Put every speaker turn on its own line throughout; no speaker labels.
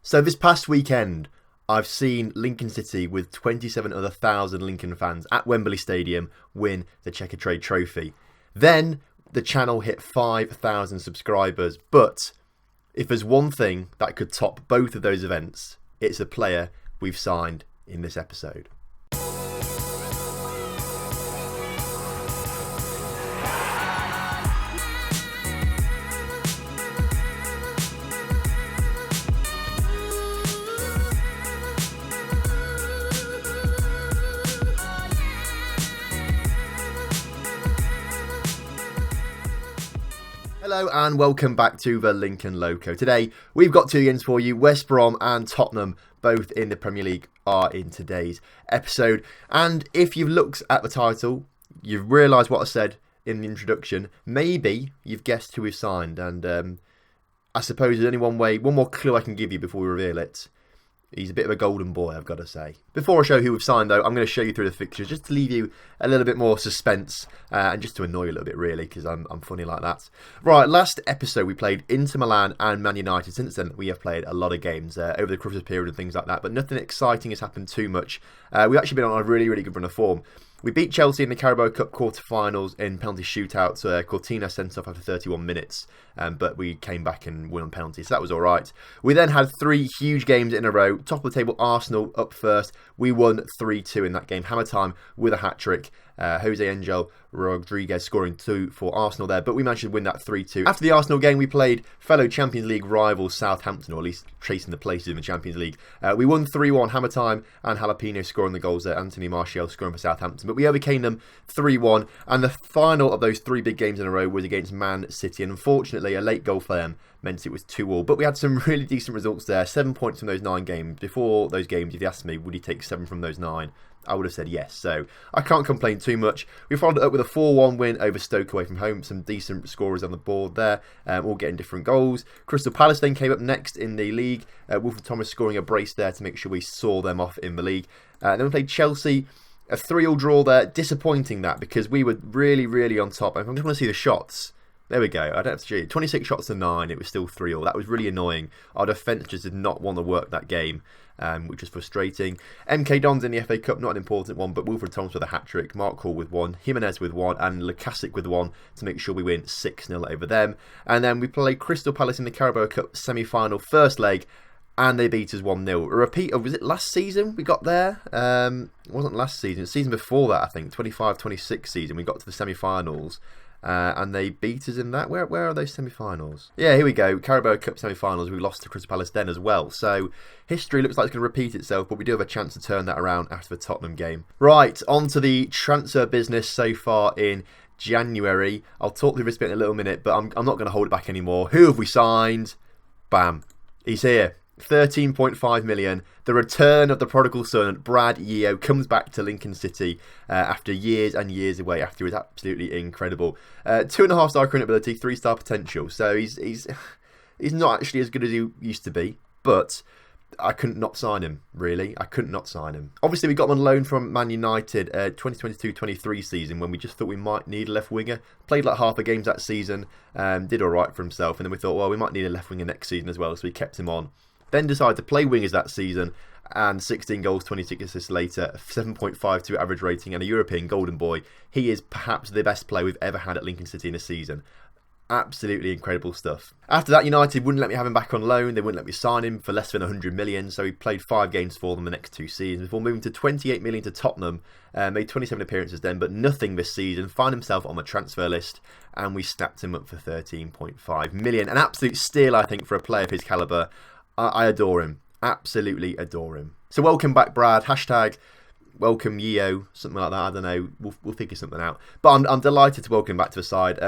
So this past weekend, I've seen Lincoln City with 27 other thousand Lincoln fans at Wembley Stadium win the Checkatrade Trophy. Then the channel hit 5,000 subscribers. But if there's one thing that could top both of those events, it's a player we've signed in this episode. Hello and welcome back to the Lincoln Loco. Today we've got two games for you. West Brom and Tottenham, both in the Premier League, are in today's episode. And if you've looked at the title, you've realised what I said in the introduction. Maybe you've guessed who we've signed. And I suppose there's only one more clue I can give you before we reveal it. He's a bit of a golden boy, I've got to say. Before I show who we've signed, though, I'm going to show you through the fixtures just to leave you a little bit more suspense and just to annoy you a little bit, really, because I'm funny like that. Right, last episode we played Inter Milan and Man United. Since then, we have played a lot of games over the Christmas period and things like that, but nothing exciting has happened too much. We've actually been on a really, really good run of form. We beat Chelsea in the Carabao Cup quarter-finals in penalty shootouts. Cortina sent off after 31 minutes, but we came back and won on penalties, so that was all right. We then had three huge games in a row. Top of the table, Arsenal up first. We won 3-2 in that game. Hammer time with a hat-trick. Jose Angel Rodriguez scoring 2 for Arsenal there, but we managed to win that 3-2. After the Arsenal game, we played fellow Champions League rivals Southampton, or at least chasing the places in the Champions League. We won 3-1, Hammer time, and Jalapeno scoring the goals there, Anthony Martial scoring for Southampton, but we overcame them 3-1, and the final of those three big games in a row was against Man City, and unfortunately a late goal for them meant it was 2-2, but we had some really decent results there. 7 points from those 9 games. Before those games, if you asked me, would he take 7 from those 9? I would have said yes, so I can't complain too much. We followed it up with a 4-1 win over Stoke away from home. Some decent scorers on the board there, all getting different goals. Crystal Palace then came up next in the league. Wilfred Thomas scoring a brace there to make sure we saw them off in the league. Then we played Chelsea, a 3-3 draw there. Disappointing that, because we were really, really on top. I just want to see the shots. There we go. I don't have to cheat. 26 shots to 9. It was still 3-3. That was really annoying. Our defence just did not want to work that game, which was frustrating. MK Dons in the FA Cup, not an important one, but Wilfred Thomas with a hat-trick, Mark Hall with 1, Jimenez with 1, and Lukasic with 1 to make sure we win 6-0 over them. And then we played Crystal Palace in the Carabao Cup semi-final first leg, and they beat us 1-0. A repeat of, was it last season we got there? It wasn't last season. It was the season before that, I think. 25-26 season. We got to the semi-finals. And they beat us in that. Where are those semi-finals? Yeah, here we go. Carabao Cup semi-finals. We lost to Crystal Palace then as well. So history looks like it's going to repeat itself, but we do have a chance to turn that around after the Tottenham game. Right, on to the transfer business so far in January. I'll talk through this bit in a little minute, but I'm not going to hold it back anymore. Who have we signed? Bam. He's here. 13.5 million. The return of the prodigal son, Brad Yeo, comes back to Lincoln City after years and years away, after he was absolutely incredible. 2.5-star current ability, 3-star potential. So he's not actually as good as he used to be, but I couldn't not sign him, really. I couldn't not sign him. Obviously, we got him on loan from Man United 2022-23 season, when we just thought we might need a left winger. Played like half the games that season, did all right for himself, and then we thought, well, we might need a left winger next season as well, so we kept him on. Then decided to play wingers that season, and 16 goals, 26 assists later, 7.52 average rating, and a European Golden Boy. He is perhaps the best player we've ever had at Lincoln City in a season. Absolutely incredible stuff. After that, United wouldn't let me have him back on loan. They wouldn't let me sign him for less than 100 million, so he played 5 games for them the next 2 seasons before moving to 28 million to Tottenham. Made 27 appearances then, but nothing this season. Found himself on the transfer list, and we snapped him up for 13.5 million. An absolute steal, I think, for a player of his calibre. I adore him. Absolutely adore him. So welcome back, Brad. Hashtag welcome Yeo. Something like that. I don't know. We'll figure something out. But I'm delighted to welcome him back to the side.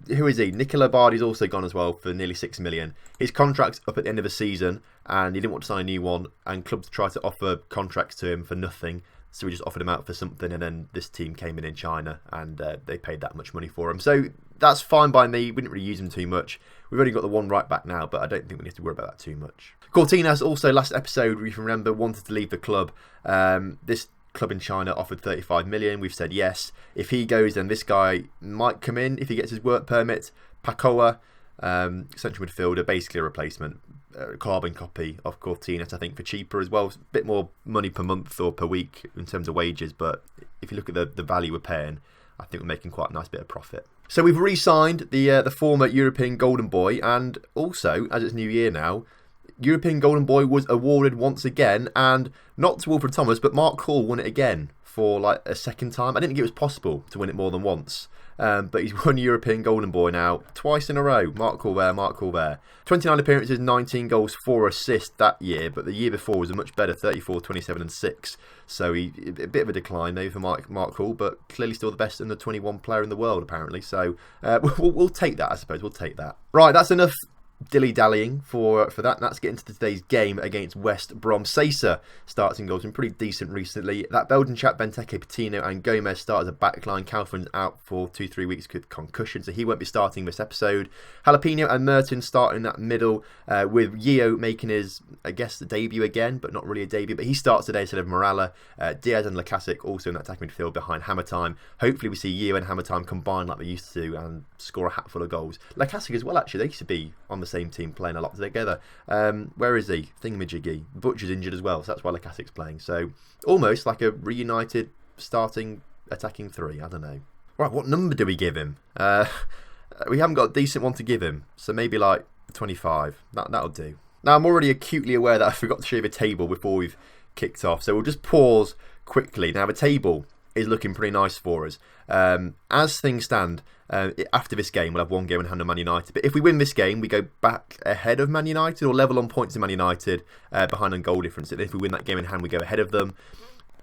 Who is he? Nicola Bardi's also gone as well for nearly 6 million. His contract's up at the end of the season, and he didn't want to sign a new one. And clubs tried to offer contracts to him for nothing. So we just offered him out for something, and then this team came in China, and they paid that much money for him. So that's fine by me. We didn't really use him too much. We've only got the one right back now, but I don't think we need to worry about that too much. Cortinas also, last episode, we can remember, wanted to leave the club. This club in China offered 35 million. We've said yes. If he goes, then this guy might come in if he gets his work permit. Pakoa, central midfielder, basically a replacement. carbon copy of Cortinas, I think, for cheaper as well. It's a bit more money per month or per week in terms of wages, but if you look at the value we're paying, I think we're making quite a nice bit of profit. So we've re-signed the former European Golden Boy, and also, as it's New Year now, European Golden Boy was awarded once again, and not to Wilfred Thomas, but Mark Hall won it again for like a second time. I didn't think it was possible to win it more than once. But he's won European Golden Boy now twice in a row. Mark Hall there. 29 appearances, 19 goals, 4 assists that year. But the year before was a much better 34, 27 and 6. So a bit of a decline maybe for Mark Hall, but clearly still the best and the 21 player in the world apparently. So we'll take that, I suppose. We'll take that. Right, that's enough dilly-dallying for that. Let's get into today's game against West Brom. Sesa starts in goals, been pretty decent recently. That Belgian chap Benteke, Patino and Gomez start as a backline. Kaufman's out for 2-3 weeks with concussion, so he won't be starting this episode. Jalapeno and Mertens start in that middle, with Yeo making his, I guess, debut again, but not really a debut, but he starts today instead of Morala. Diaz and Lacasic also in that attacking midfield behind Hammer Time. Hopefully we see Yeo and Hammer Time combine like they used to and score a hatful of goals. Lacasic as well, actually, they used to be on the same team playing a lot together. Where is he? Thingamajiggy. Butcher's injured as well, so that's why Lacasic's playing. So almost like a reunited starting attacking three. I don't know. Right, what number do we give him? We haven't got a decent one to give him, so maybe like 25. That'll do. Now I'm already acutely aware that I forgot to show you the table before we've kicked off, so we'll just pause quickly. Now the table is looking pretty nice for us. As things stand, after this game, we'll have one game in hand on Man United. But if we win this game, we go back ahead of Man United, or level on points in Man United, behind on goal difference. And if we win that game in hand, we go ahead of them.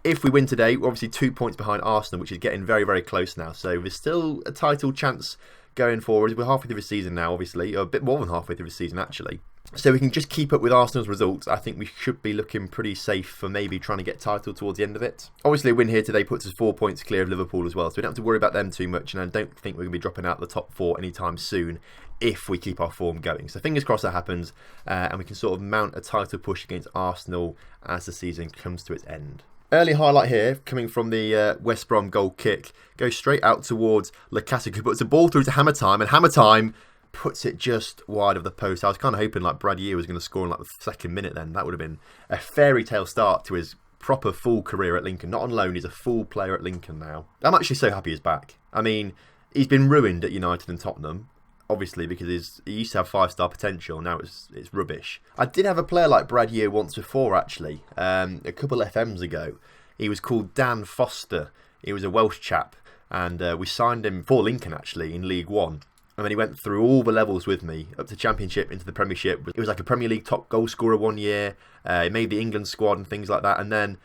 If we win today, we're obviously 2 points behind Arsenal, which is getting very, very close now. So there's still a title chance going forward. We're halfway through the season now, obviously, or a bit more than halfway through the season, actually. So we can just keep up with Arsenal's results. I think we should be looking pretty safe for maybe trying to get title towards the end of it. Obviously, a win here today puts us 4 points clear of Liverpool as well, so we don't have to worry about them too much, and I don't think we're going to be dropping out the top 4 anytime soon if we keep our form going. So fingers crossed that happens, and we can sort of mount a title push against Arsenal as the season comes to its end. Early highlight here, coming from the West Brom goal kick, goes straight out towards Lacasic, who puts the ball through to Hammer Time, and Hammer Time puts it just wide of the post. I was kind of hoping like Brad Yeo was going to score in like the second minute then. That would have been a fairy tale start to his proper full career at Lincoln. Not on loan, he's a full player at Lincoln now. I'm actually so happy he's back. I mean, he's been ruined at United and Tottenham, obviously, because he used to have 5-star potential. Now it's rubbish. I did have a player like Brad Yeo once before, actually, a couple FMs ago. He was called Dan Foster. He was a Welsh chap, and we signed him for Lincoln, actually, in League One. And then he went through all the levels with me, up to Championship, into the Premiership. It was like a Premier League top goal scorer one year. He made the England squad and things like that. And then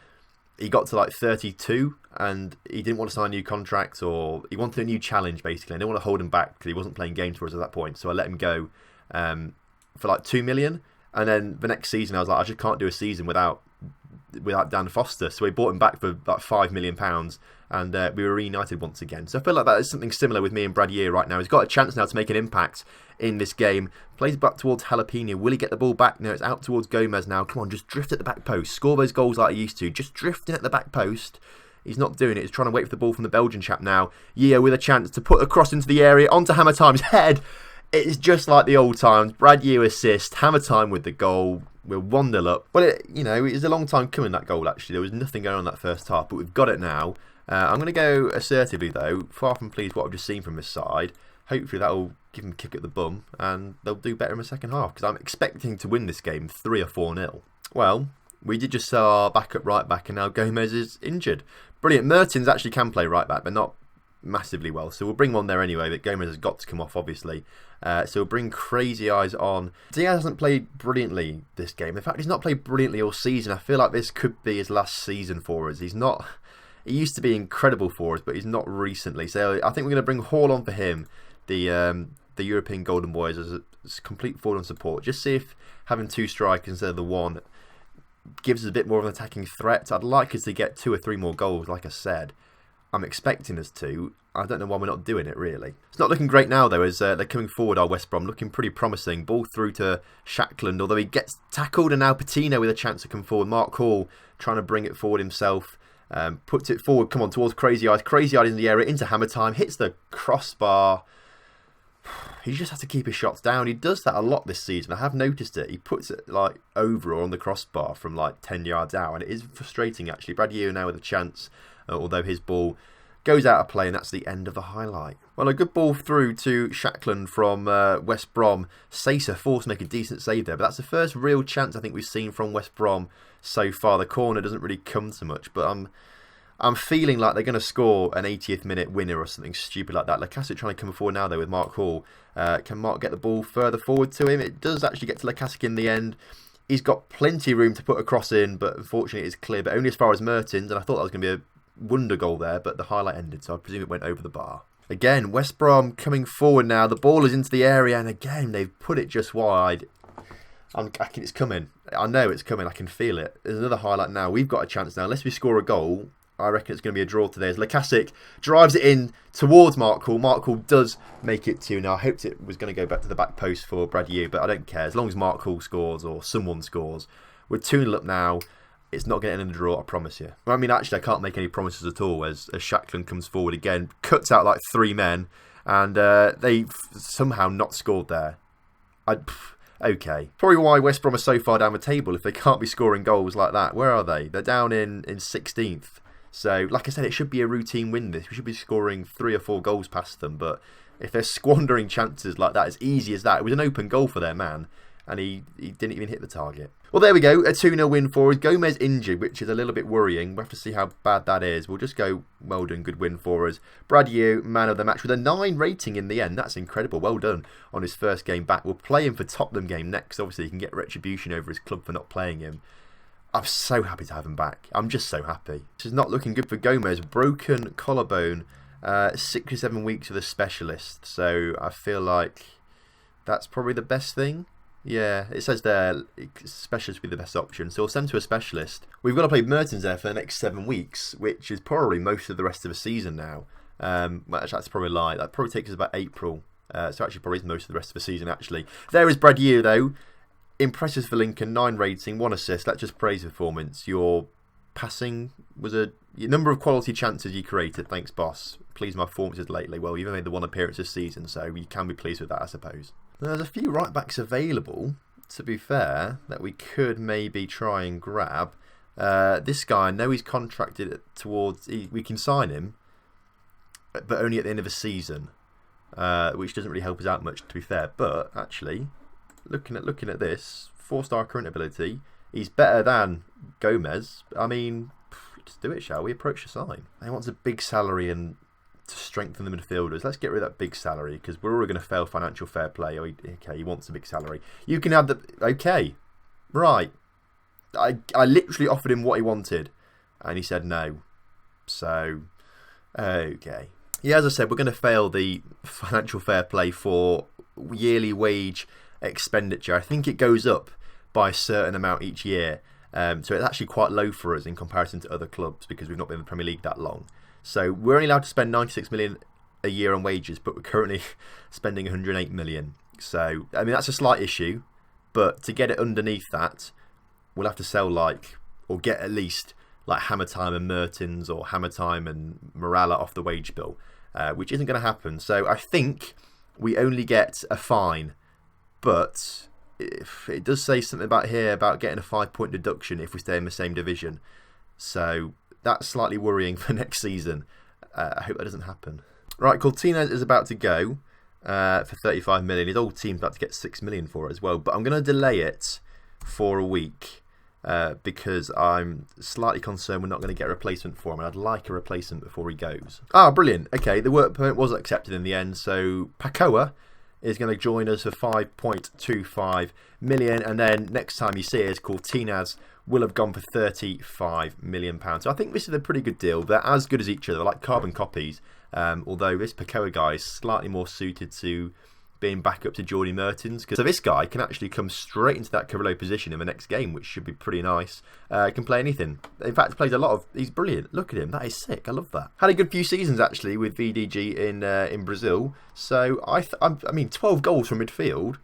he got to like 32 and he didn't want to sign a new contract, or he wanted a new challenge, basically. I didn't want to hold him back because he wasn't playing games for us at that point. So I let him go for like 2 million. And then the next season I was like, I just can't do a season without Dan Foster. So we bought him back for like £5 million. And we were reunited once again. So I feel like that is something similar with me and Brad Yeo right now. He's got a chance now to make an impact in this game. Plays back towards Jalapeno. Will he get the ball back? No, it's out towards Gomez now. Come on, just drift at the back post. Score those goals like he used to. Just drifting at the back post. He's not doing it. He's trying to wait for the ball from the Belgian chap now. Yeo with a chance to put a cross into the area. Onto Hammer Time's head. It's just like the old times. Brad Yeo assist. Hammer Time with the goal. We're 1-0 up. Well, it was a long time coming, that goal, actually. There was nothing going on in that first half, but we've got it now. I'm going to go assertively, though. Far from pleased what I've just seen from this side. Hopefully that will give them a kick at the bum, and they'll do better in the second half, because I'm expecting to win this game 3 or 4-0. Well, we did just sell our backup right back, and now Gomez is injured. Brilliant. Mertens actually can play right back, but not massively well. So we'll bring one there anyway, but Gomez has got to come off, obviously. So we'll bring Crazy Eyes on. Diaz hasn't played brilliantly this game. In fact, he's not played brilliantly all season. I feel like this could be his last season for us. He's not... He used to be incredible for us, but he's not recently. So I think we're going to bring Hall on for him, the European Golden Boys, as a complete forward support. Just see if having 2 strikers instead of the 1 gives us a bit more of an attacking threat. I'd like us to get 2 or 3 more goals, like I said. I'm expecting us to. I don't know why we're not doing it, really. It's not looking great now, though, as they're coming forward, our West Brom. Looking pretty promising. Ball through to Shackland, although he gets tackled, and now Patino with a chance to come forward. Mark Hall trying to bring it forward himself. Puts it forward, come on, towards Crazy Eyes. Crazy Eyes in the area, into Hammer Time. Hits the crossbar. he just has to keep his shots down. He does that a lot this season. I have noticed it. He puts it like over or on the crossbar from like 10 yards out, and it is frustrating actually. Brad Yew now with a chance, although his ball goes out of play, and that's the end of the highlight. Well, a good ball through to Shackland from West Brom. Sasa forced to make a decent save there, but that's the first real chance I think we've seen from West Brom so far. The corner doesn't really come so much, but I'm feeling like they're going to score an 80th minute winner or something stupid like that. Lacazette trying to come forward now though with Mark Hall. Can Mark get the ball further forward to him? It does actually get to Lacazette in the end. He's got plenty of room to put a cross in, but unfortunately it's clear, but only as far as Mertens, and I thought that was going to be a wonder goal there, but the highlight ended, so I presume it went over the bar. Again, West Brom coming forward now. The ball is into the area, and again they've put it just wide. It's coming. I know it's coming. I can feel it. There's another highlight now. We've got a chance now. Unless we score a goal, I reckon it's going to be a draw today. As Lacazette drives it in towards Mark Hall. Mark Hall does make it 2. Now I hoped it was going to go back to the back post for Brad Yew, but I don't care. As long as Mark Hall scores or someone scores, we're 2-0 up now. It's not going to end in a draw, I promise you. I mean, actually, I can't make any promises at all as Shackland comes forward again, cuts out like 3 men, and they've somehow not scored there. Okay. Probably why West Brom are so far down the table if they can't be scoring goals like that. Where are they? They're down in 16th. So, like I said, it should be a routine win this. We should be scoring 3 or 4 goals past them, but if they're squandering chances like that, as easy as that, it was an open goal for their man, and he didn't even hit the target. Well, there we go, a 2-0 win for us. Gomez injured, which is a little bit worrying. We'll have to see how bad that is. We'll just go, well done, good win for us. Brad Yew, man of the match, with a 9 rating in the end. That's incredible. Well done on his first game back. We'll play him for Tottenham game next. Obviously, he can get retribution over his club for not playing him. I'm so happy to have him back. I'm just so happy. This is not looking good for Gomez. Broken collarbone, 6 to 7 weeks with a specialist. So I feel like that's probably the best thing. Yeah, it says there, specialist would be the best option. So we'll send to a specialist. We've got to play Mertens there for the next 7 weeks, which is probably most of the rest of the season now. Well, actually, that's probably a lie. That probably takes us about April. So actually probably is most of the rest of the season, actually. There is Brad Yew, though. Impressive for Lincoln, 9 rating, 1 assist. Let's just praise performance. Your passing was a number of quality chances you created. Thanks, boss. Pleased my performances lately. Well, you've only made the 1 appearance this season, so you can be pleased with that, I suppose. There's a few right backs available, to be fair, that we could maybe try and grab. This guy, I know he's contracted towards... we can sign him, but only at the end of the season, which doesn't really help us out much, to be fair. But, actually, looking at this, 4-star current ability, he's better than Gomez. I mean, let's do it, shall we? Approach the sign. He wants a big salary and to strengthen the midfielders. Let's get rid of that big salary because we're already going to fail financial fair play. Okay, he wants a big salary. You can have the... Okay, right. I literally offered him what he wanted and he said no. So, okay. Yeah, as I said, we're going to fail the financial fair play for yearly wage expenditure. I think it goes up by a certain amount each year. So it's actually quite low for us in comparison to other clubs because we've not been in the Premier League that long. So we're only allowed to spend 96 million a year on wages, but we're currently spending 108 million. So, I mean, that's a slight issue, but to get it underneath that, we'll have to sell or get at least like Hammer Time and Mertens or Hammer Time and Morala off the wage bill, which isn't going to happen. So I think we only get a fine, but if it does say something about here about getting a 5-point deduction if we stay in the same division. So that's slightly worrying for next season. I hope that doesn't happen. Right, Cortines is about to go for 35 million. His old team's about to get 6 million for it as well. But I'm going to delay it for a week because I'm slightly concerned we're not going to get a replacement for him. And I'd like a replacement before he goes. Ah, brilliant. Okay, the work permit was accepted in the end. So Pakoa is going to join us for 5.25 million. And then next time you see us, Cortines will have gone for £35 million. So I think this is a pretty good deal. They're as good as each other, like carbon copies. Although this Pakoa guy is slightly more suited to being back up to Jordi Mertens. So this guy can actually come straight into that Carrillo position in the next game, which should be pretty nice. Can play anything. In fact, plays a lot of... He's brilliant. Look at him. That is sick. I love that. Had a good few seasons, actually, with VDG in Brazil. So, I mean, 12 goals from midfield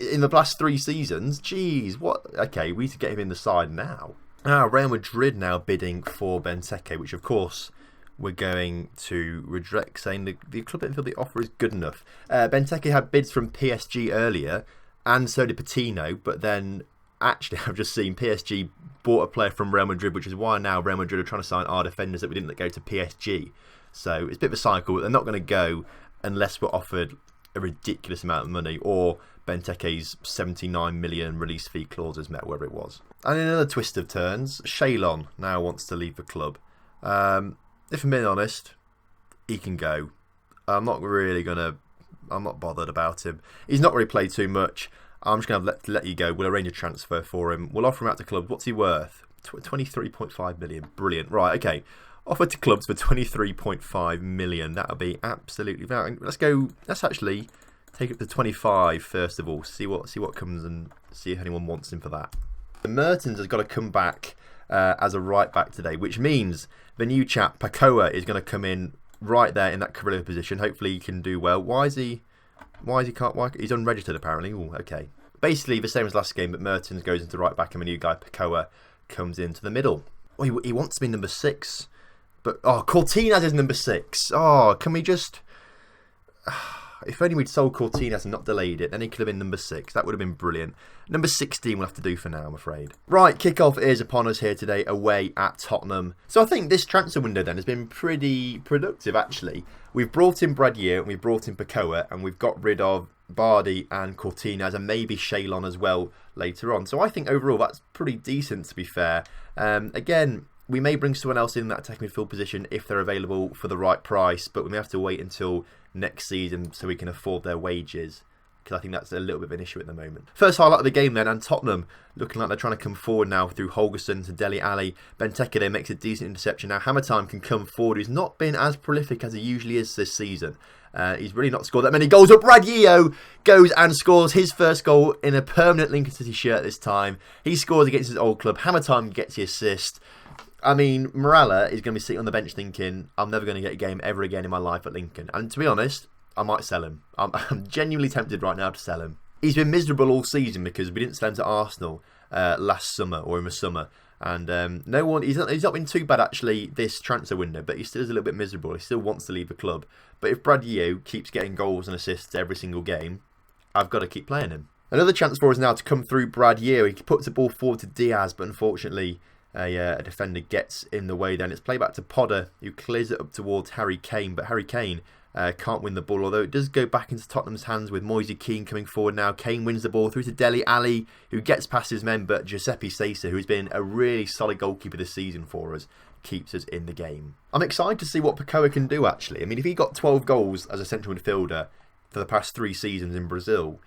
in the last 3 seasons. Jeez, what? Okay, we need to get him in the side now. Real Madrid now bidding for Benteke, which, of course, we're going to reject, saying the club didn't feel the offer is good enough. Benteke had bids from PSG earlier, and so did Patino, but then actually I've just seen PSG bought a player from Real Madrid, which is why now Real Madrid are trying to sign our defenders that we didn't let go to PSG. So it's a bit of a cycle, but they're not going to go unless we're offered a ridiculous amount of money or Benteke's 79 million release fee clause is met, wherever it was. And in another twist of turns, Shaylon now wants to leave the club. If I'm being honest, he can go. I'm not bothered about him. He's not really played too much. I'm just going to let you go. We'll arrange a transfer for him. We'll offer him out to clubs. What's he worth? 23.5 million. Brilliant. Right, okay. Offered to clubs for 23.5 million. That'll be absolutely... Let's actually take it to 25 first of all. See what comes and see if anyone wants him for that. The Mertens has got to come back as a right back today, which means the new chap Pakoa is going to come in right there in that Carrillo position. Hopefully he can do well. Why he's unregistered apparently. Ooh, okay. Basically the same as last game, but Mertens goes into right back and the new guy Pakoa comes into the middle. Oh, he wants to be number 6, but Cortinez is number 6. Can we just? If only we'd sold Cortinez and not delayed it, then he could have been number 6. That would have been brilliant. Number 16 we'll have to do for now, I'm afraid. Right, kickoff is upon us here today, away at Tottenham. So I think this transfer window then has been pretty productive, actually. We've brought in Bradier and we've brought in Pakoa, and we've got rid of Bardi and Cortinez and maybe Shaylon as well later on. So I think overall that's pretty decent, to be fair. Again, we may bring someone else in that attacking midfield position if they're available for the right price, but we may have to wait until next season so we can afford their wages, because I think that's a little bit of an issue at the moment. First highlight of the game then, and Tottenham looking like they're trying to come forward now through Holgerson to Dele Alli. Benteke there makes a decent interception. Now Hammer Time can come forward, who's not been as prolific as he usually is this season. He's really not scored that many goals, but Bradier goes and scores his first goal in a permanent Lincoln City shirt this time. He scores against his old club. Hammer Time gets the assist. I mean, Morala is going to be sitting on the bench thinking, I'm never going to get a game ever again in my life at Lincoln. And to be honest, I might sell him. I'm genuinely tempted right now to sell him. He's been miserable all season because we didn't sell him to Arsenal last summer or in the summer. And he's not been too bad actually this transfer window, but he still is a little bit miserable. He still wants to leave the club. But if Bradier keeps getting goals and assists every single game, I've got to keep playing him. Another chance for us now to come through Bradier. He puts the ball forward to Diaz, but unfortunately a defender gets in the way then. It's play back to Podder, who clears it up towards Harry Kane, but Harry Kane can't win the ball, although it does go back into Tottenham's hands with Moise Kean coming forward now. Kane wins the ball through to Dele Alli, who gets past his men, but Giuseppe Sesa, who's been a really solid goalkeeper this season for us, keeps us in the game. I'm excited to see what Pakoa can do actually. I mean, if he got 12 goals as a central midfielder for the past 3 seasons in Brazil,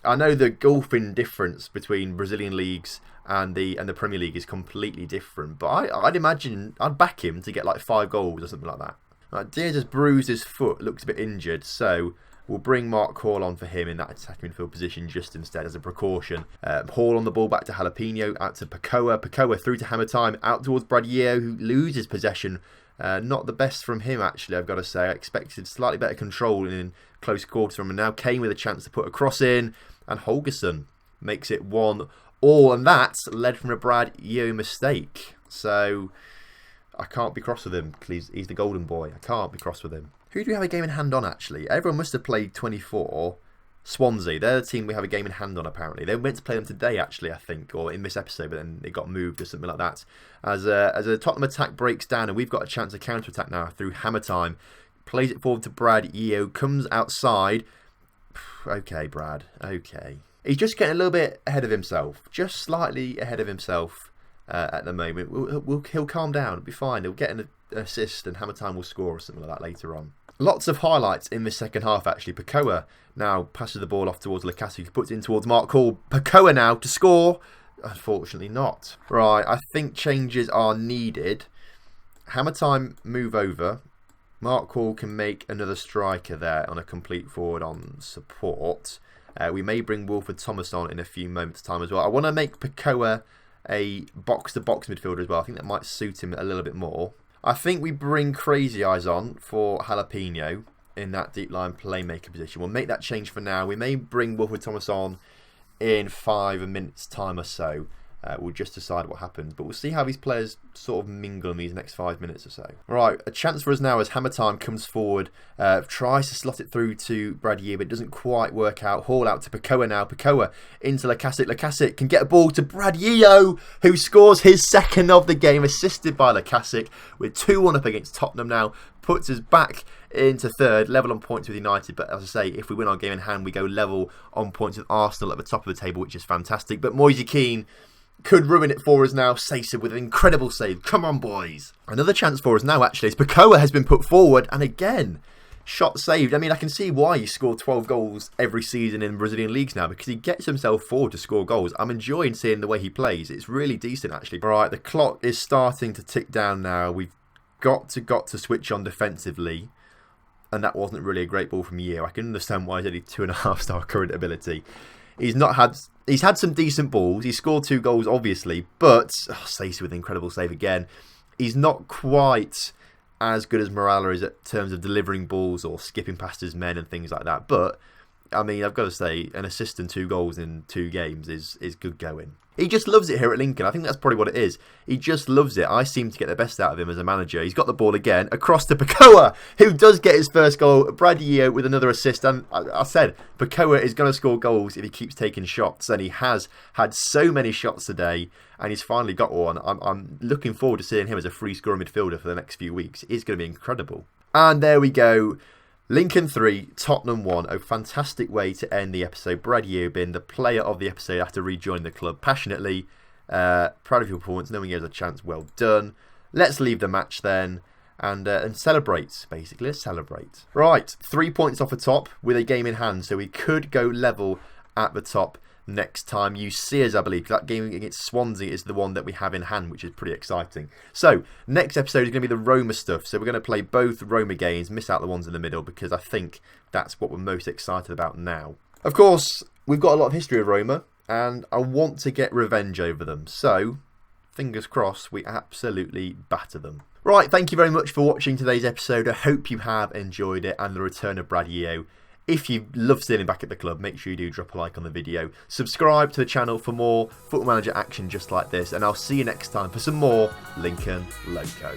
I know the gulfing difference between Brazilian leagues and the Premier League is completely different, but I'd imagine I'd back him to get like 5 goals or something like that. Right, Diaz has bruised his foot, looks a bit injured, so we'll bring Mark Hall on for him in that attacking midfield position just instead as a precaution. Hall on the ball back to Jalapeno, out to Pakoa through to Hammer Time, out towards Bradier, who loses possession. Not the best from him actually, I've got to say. I expected slightly better control in close quarters from him. Now Kane with a chance to put a cross in, and Holgerson makes it 1-1, and that's led from a Bradier mistake. So I can't be cross with him, please. He's the golden boy. I can't be cross with him. Who do we have a game in hand on, actually? Everyone must have played 24. Swansea. They're the team we have a game in hand on, apparently. They were meant to play them today, actually, I think, or in this episode, but then it got moved or something like that. As a Tottenham attack breaks down, and we've got a chance to counter-attack now through Hammer Time. Plays it forward to Brad Yeo, comes outside. Okay, Brad. Okay. He's just getting a little bit ahead of himself. Just slightly ahead of himself. At the moment, he'll calm down. It'll be fine. He'll get an assist and Hammer Time will score or something like that later on. Lots of highlights in the second half actually. Pakoa now passes the ball off towards Lukaku, who puts it in towards Mark Hall. Pakoa now to score. Unfortunately not. Right, I think changes are needed. Hammer Time move over. Mark Hall can make another striker there on a complete forward on support. We may bring Wilfred Thomas on in a few moments time as well. I want to make Pakoa a box-to-box midfielder as well. I think that might suit him a little bit more. I think we bring Crazy Eyes on for Jalapeno in that deep line playmaker position. We'll make that change for now. We may bring Wilfred Thomas on in 5 minutes time or so. will just decide what happens. But we'll see how these players sort of mingle in these next 5 minutes or so. Right, a chance for us now as Hammer Time comes forward, tries to slot it through to Brad Yew, but it doesn't quite work out. Haul out to Pakoa now. Pakoa into Lacazette. Lacazette can get a ball to Brad Yew, who scores his second of the game, assisted by Lacazette. We're 2-1 up against Tottenham now. Puts us back into third, level on points with United. But as I say, if we win our game in hand, we go level on points with Arsenal at the top of the table, which is fantastic. But Moise Keane could ruin it for us now. Sasa with an incredible save. Come on, boys. Another chance for us now, actually, is Pakoa has been put forward. And again, shot saved. I mean, I can see why he scored 12 goals every season in Brazilian leagues now, because he gets himself forward to score goals. I'm enjoying seeing the way he plays. It's really decent, actually. All right, the clock is starting to tick down now. We've got to switch on defensively. And that wasn't really a great ball from Yew. I can understand why he's only 2.5-star current ability. He's had some decent balls. He scored 2 goals, obviously, but Stacey with an incredible save again. He's not quite as good as Morala is in terms of delivering balls or skipping past his men and things like that. But I mean, I've got to say, an assist and 2 goals in 2 games is good going. He just loves it here at Lincoln. I think that's probably what it is. He just loves it. I seem to get the best out of him as a manager. He's got the ball again, across to Pakoa, who does get his first goal. Brad Yew with another assist. And I said, Pakoa is going to score goals if he keeps taking shots. And he has had so many shots today, and he's finally got one. I'm looking forward to seeing him as a free-scoring midfielder for the next few weeks. It's going to be incredible. And there we go. Lincoln 3, Tottenham 1. A fantastic way to end the episode. Brad Yew being the player of the episode after rejoining the club passionately. Proud of your performance, knowing he has a chance. Well done. Let's leave the match then and celebrate, basically. Let's celebrate. Right, 3 points off the top with a game in hand, so we could go level at the top next time you see us, I believe. That game against Swansea is the one that we have in hand, which is pretty exciting. So, next episode is going to be the Roma stuff. So we're going to play both Roma games, miss out the ones in the middle, because I think that's what we're most excited about now. Of course, we've got a lot of history of Roma, and I want to get revenge over them. So, fingers crossed, we absolutely batter them. Right, thank you very much for watching today's episode. I hope you have enjoyed it, and the return of Brad Yew. If you love seeing him back at the club, make sure you do drop a like on the video. Subscribe to the channel for more Football Manager action just like this. And I'll see you next time for some more Lincoln Loco.